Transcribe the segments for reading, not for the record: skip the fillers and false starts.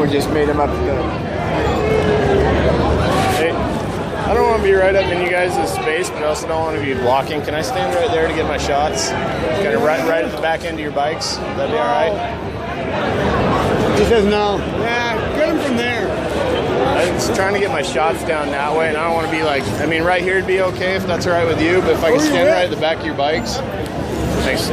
We just made him up to go. Hey, I don't want to be right up in you guys' space, but I also don't want to be blocking. Can I stand right there to get my shots? Kind of right at the back end of your bikes? That'd be all right? He says no. Yeah, get him from there. I'm just trying to get my shots down that way, and I don't want to be like, I mean, right here would be okay if that's all right with you, but if I can stand right at the back of your bikes. Thanks.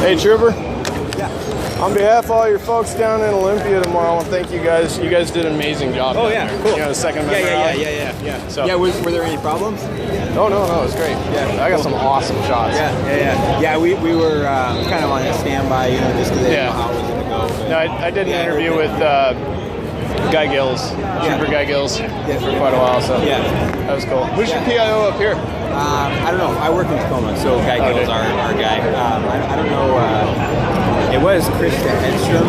Hey, Trooper. On behalf of all your folks down in Olympia tomorrow, I want to thank you guys. You guys did an amazing job. Oh yeah, cool. You know, the second member rally. Yeah. So, yeah, were there any problems? No, it was great. Yeah, I got some awesome shots. Yeah, we were kind of on a standby, you know, just because they didn't know how it was going to go. But, No, I did an interview with Guy Gills, Trooper Guy Gills, for quite a while. So that was cool. Who's your PIO up here? I don't know. I work in Tacoma, so Guy Gill's our guy. I don't know. It was Krista Hedstrom.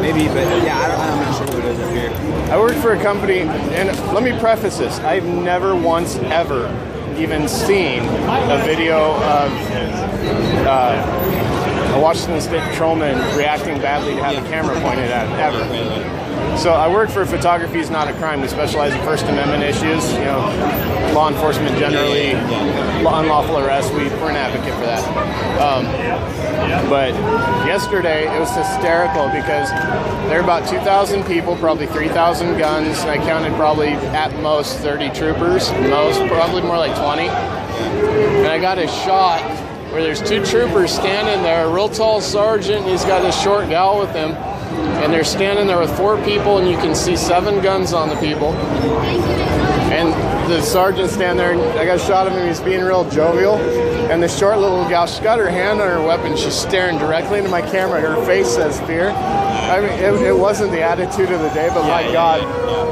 Maybe, but I'm not sure who it is up here. I work for a company, and let me preface this. I've never once ever even seen a video of a Washington State Patrolman reacting badly to have a camera pointed at him, ever. So I work for Photography is Not a Crime. We specialize in First Amendment issues, you know, law enforcement generally, unlawful arrest. We're an advocate for that. But yesterday it was hysterical because there were about 2,000 people, probably 3,000 guns, and I counted probably at most 30 troopers, probably more like 20. And I got a shot where there's 2 troopers standing there, a real tall sergeant, and he's got this short gal with him. And they're standing there with 4 people, and you can see 7 guns on the people. And the sergeant standing there, and I got a shot of him, he's being real jovial. And the short little gal, she's got her hand on her weapon, she's staring directly into my camera, and her face says fear. I mean, it wasn't the attitude of the day, but my God,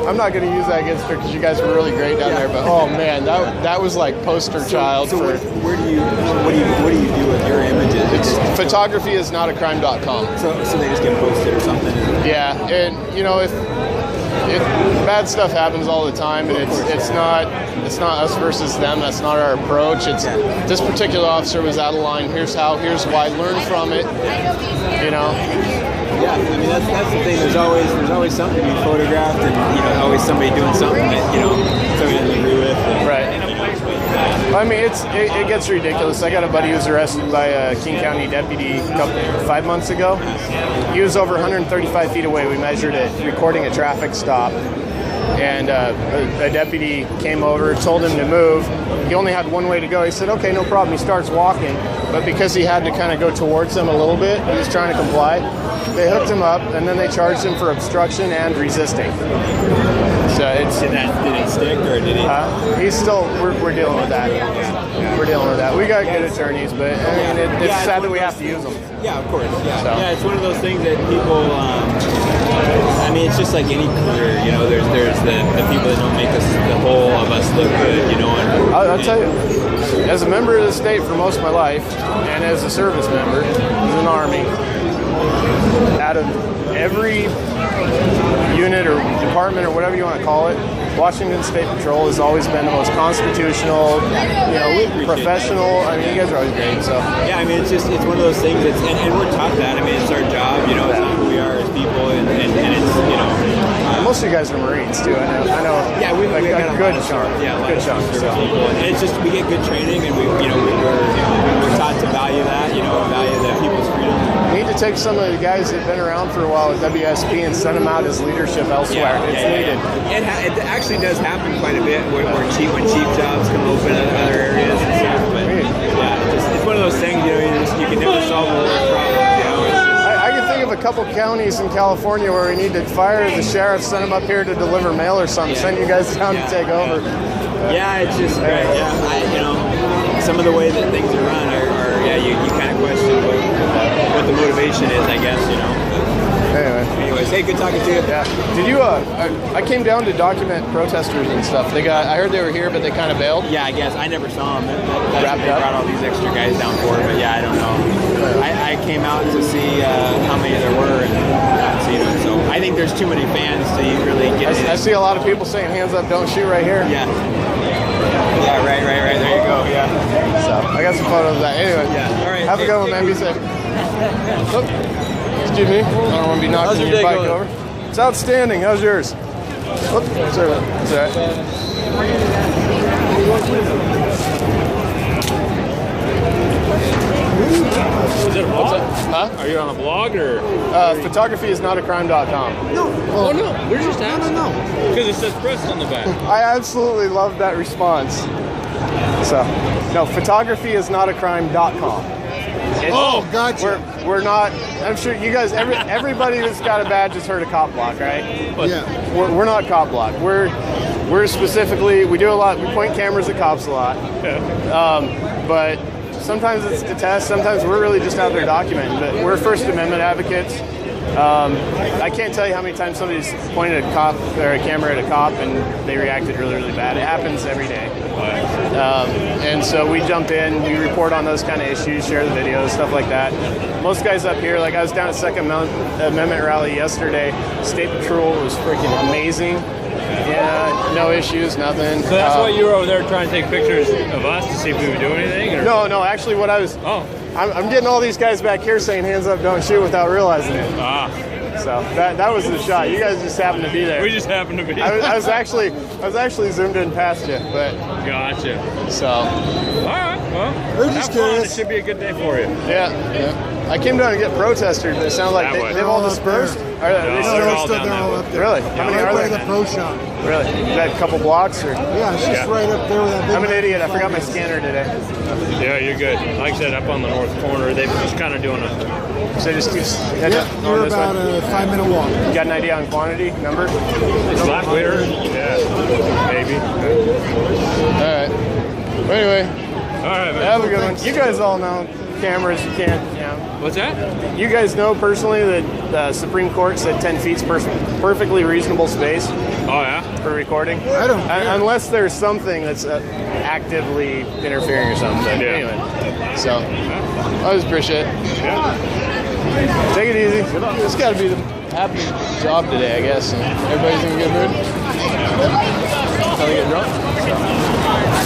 I'm not going to use that against her because you guys were really great down there. But oh man, that was like poster child for. What do you do with your images? It's photographyisnotacrime.com. So they just get posted or something. Yeah, and you know if bad stuff happens all the time, and it's not us versus them. That's not our approach. It's this particular officer was out of line. Here's how. Here's why. Learn from it. You know. Yeah, I mean that's the thing. There's always something to be photographed, and you know, always somebody doing something that somebody doesn't agree with. Right. I mean, it gets ridiculous. I got a buddy who was arrested by a King County deputy 5 months ago. He was over 135 feet away. We measured it, recording a traffic stop. And a deputy came over, told him to move. He only had one way to go. He said, okay, no problem. He starts walking. But because he had to kind of go towards them a little bit, he was trying to comply. They hooked him up, and then they charged him for obstruction and resisting. So did it stick, or did he? He's still. We're dealing with that. We're dealing with that. We got good attorneys, but I mean, it's sad that we have to use them. Yeah, of course. Yeah, so. Yeah. It's one of those things that people. I mean, it's just like any career. You know, there's the people that don't make the whole of us look good. You know, I'll tell you. As a member of the state for most of my life, and as a service member, as an Army, out of every unit or department or whatever you want to call it, Washington State Patrol has always been the most constitutional, professional. I mean, you guys are always great. So yeah, I mean, it's one of those things. And we're taught that. I mean, it's our job. You know, it's who we are as people, and it's most of you guys are Marines too. I know. Yeah, we got a good chunk. Yeah, good chunk. So. And it's just we get good training, and we're taught to value that. You know, value that people's freedom. We need to take some of the guys that've been around for a while at WSP and send them out as leadership elsewhere. It's needed. It actually does happen quite a bit when cheap jobs come open in other areas and stuff. But it's one of those things. You know, you can never solve all those problems. I can think of a couple counties in California where we need to fire the sheriff, send them up here to deliver mail or something, send you guys down to take over. Yeah, it's just some of the way that things are run are you kind of question what the motivation is, I guess, you know. Anyways, hey, good talking to you. Yeah. Did you? I came down to document protesters and stuff. I heard they were here, but they kind of bailed. Yeah, I guess I never saw them. That's what they brought all these extra guys down for. But yeah, I don't know. I came out to see how many there were, and not seen them. So I think there's too many fans to really get. I see a lot of people saying "hands up, don't shoot" right here. Yeah. Yeah, right. There you go. Yeah. So I got some photos of that. Anyway. Yeah. All right. Have a good one, man. Be safe. Excuse me. I don't want to be knocking your bike over. It's outstanding. How's yours? Oops. Sorry. It's all right. Is it a blog? Huh? Are you on a blog or? Photographyisnotacrime.com. No. Oh no, we're just asking. No. Because it says press on the back. I absolutely love that response. So, no, photographyisnotacrime.com. Oh, got you. We're not. I'm sure you guys. Everybody that's got a badge has heard of cop block, right? But Yeah. We're not cop block. We're specifically. We do a lot. We point cameras at cops a lot. But sometimes it's to test. Sometimes we're really just out there documenting. But we're First Amendment advocates. I can't tell you how many times somebody's pointed a cop or a camera at a cop and they reacted really, really bad. It happens every day. And so we jump in, we report on those kind of issues, share the videos, stuff like that. Most guys up here, like I was down at Second Amendment rally yesterday. State Patrol was freaking amazing. Yeah, no issues, nothing. So that's why you were over there trying to take pictures of us to see if we would do anything? Or? No, actually what I was... Oh. I'm getting all these guys back here saying hands up, don't shoot without realizing it. So that was the shot. You guys just happened to be there. We just happened to be. I was actually zoomed in past you, but gotcha. So. All right. Well, We're just have fun. curious. It should be a good day for you. Yeah. I came down to get protesters, but it sounds like That way. they've all dispersed. Are they No, still- they're all down they're that all way. up there. Really? How many Right are by the there? pro shop. Really? Is that a couple blocks or? Yeah, it's just Yeah. right up there with that big. I'm an idiot. I forgot my scanner today. Yeah, you're good. Like I said, up on the north corner, they're just kind of doing a. So just keep heading Yeah, up, you're going this about way. a 5-minute walk. You got an idea on quantity, number? Black waiter? Yeah, maybe. All right. Well, anyway, All right, man. have a good one. You guys all know cameras. You can't, What's that? You guys know personally that the Supreme Court said 10 feet's perfectly reasonable space Oh, yeah? for recording? I don't care. Unless there's something that's actively interfering or something. But Yeah. anyway, so I just appreciate it. Yeah. Take it easy. It's got to be the happy job today, I guess. And everybody's in a good mood. How they get drunk?